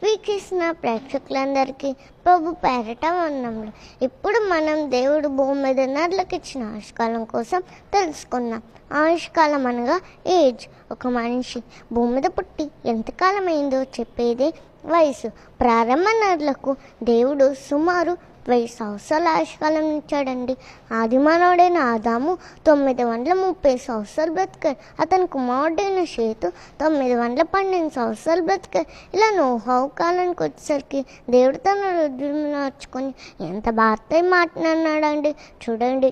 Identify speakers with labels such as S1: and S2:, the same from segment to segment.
S1: వీక్షిస్తున్న ప్రేక్షకులందరికీ ప్రభు పేరట వందనములు. ఇప్పుడు మనం దేవుడు భూమి మీద నరులకు ఇచ్చిన ఆయుష్కాలం కోసం తెలుసుకుందాం. ఆయుష్కాలం అనగా ఏజ్. ఒక మనిషి భూమి మీద పుట్టి ఎంతకాలం అయిందో చెప్పేదే వయసు. ప్రారంభ నరులకు దేవుడు సుమారు 1000 సంవత్సరాల ఆయుష్కాలం ఇచ్చాడండి. ఆదిమానవుడైన ఆదాము 930 సంవత్సరాలు బ్రతికాడు. అతని కుమారుడైన షేతు 912 సంవత్సరాలు బ్రతికాడు. ఇలా నోహవు కాలానికి వచ్చేసరికి దేవుడు తన రుజువును మార్చుకొని ఎంత బాగా మాట్లాడినాడండి. చూడండి,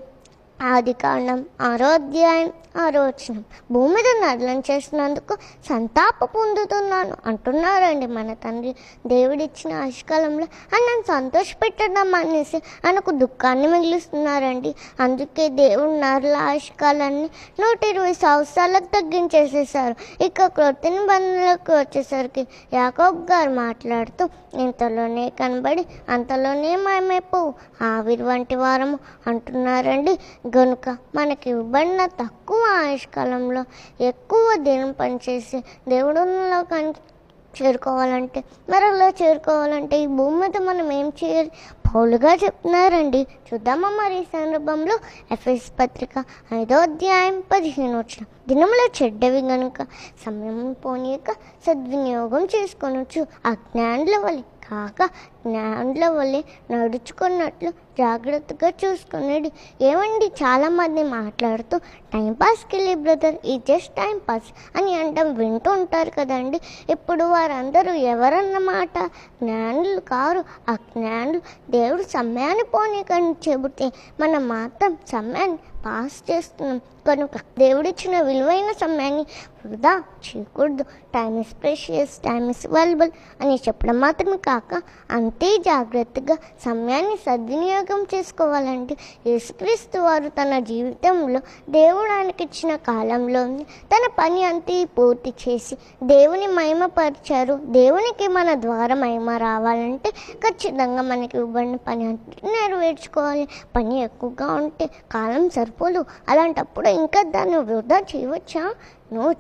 S1: ఆదికాండం 6వ అధ్యాయం 6వ వచనం. భూమి మీద నరులను చేసినందుకు సంతాప పొందుతున్నాను అంటున్నారండి మన తండ్రి. దేవుడిచ్చిన ఆయుష్కాలంలో ఆయనను సంతోషపెట్టడం అనేసి ఆయనకు దుఃఖాన్ని మిగిలిస్తున్నారండి. అందుకే దేవుడు నరుల ఆయుష్కాలాన్ని 120 సంవత్సరాలకు తగ్గించేసేసారు. ఇక క్రొత్త నిబంధనలకు వచ్చేసరికి యాకోబు గారు మాట్లాడుతూ, ఇంతలోనే కనబడి అంతలోనే మాయమైపోవు ఆవిరి వంటి వారము అంటున్నారండి. గనుక మనకి ఇవ్వబడిన తక్కువ ఆయుష్కాలంలో ఎక్కువ దినం పనిచేసి దేవుడులో చేరుకోవాలంటే, మరలా చేరుకోవాలంటే ఈ భూమి మీద మనం ఏం చేయాలి? పౌలుగా చెప్తున్నారండి. చూద్దామా మరి ఈ సందర్భంలో ఎఫెసీ పత్రిక 5వ అధ్యాయం 15వ వచనం. దినములో చెడ్డవి గనుక సమయం పోనీయక సద్వినియోగం చేసుకొనొచ్చు. అజ్ఞానుల వలె కాక జ్ఞానుల వలె నడుచుకున్నట్లు జాగ్రత్తగా చూసుకునేది. ఏమండి, చాలామంది మాట్లాడుతూ టైంపాస్కి వెళ్ళి బ్రదర్ ఈ జస్ట్ టైం పాస్ అని అంటాం, వింటూ ఉంటారు కదండి. ఇప్పుడు వారందరూ ఎవరన్నమాట? జ్ఞానులు కారు, అజ్ఞానులు. దేవుడు సమయాన్ని పోనీకని చెబితే మనం మాత్రం సమయాన్ని పాస్ చేస్తున్నాం. కనుక దేవుడిచ్చిన విలువైన సమయాన్ని వృధా చేయకూడదు. Time is precious, time is valuable అని చెప్పడం మాత్రమే కాక అంతే జాగ్రత్తగా సమయాన్ని సద్వినియోగం చేసుకోవాలంటే యేసుక్రీస్తు వారు తన జీవితంలో దేవుడు ఆయనకిచ్చిన కాలంలో తన పని అంతే పూర్తి చేసి దేవుని మహిమపరిచారు. దేవునికి మన ద్వారా మహిమ రావాలంటే ఖచ్చితంగా మనకి ఇవ్వబడిన పని అంతా నెరవేర్చుకోవాలి. పని ఎక్కువగా ఉంటే కాలం సరిపోదు. అలాంటప్పుడు ఇంకా దాన్ని వృధా చేయవచ్చా?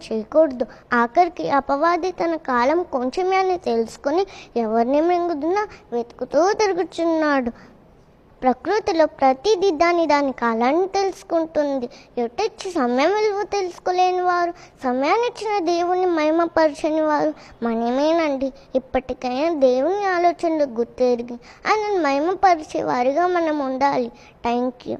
S1: చేయకూడదు. ఆఖరికి అపవాది తన కాలం కొంచెమే అని తెలుసుకొని ఎవరిని మింగుతున్నా వెతుకుతూ తిరుగుతున్నాడు. ప్రకృతిలో ప్రతిదీ దాని కాలాన్ని తెలుసుకుంటుంది. ఎటొచ్చి సమయం విలువ తెలుసుకోలేని వారు, సమయాన్ని ఇచ్చిన దేవుని మహిమపరచని వారు మనమేనండి. ఇప్పటికైనా దేవుని ఆలోచనలు గుర్తెరిగి ఆయనను మహిమపరిచే వారిగా మనం ఉండాలి. Thank you.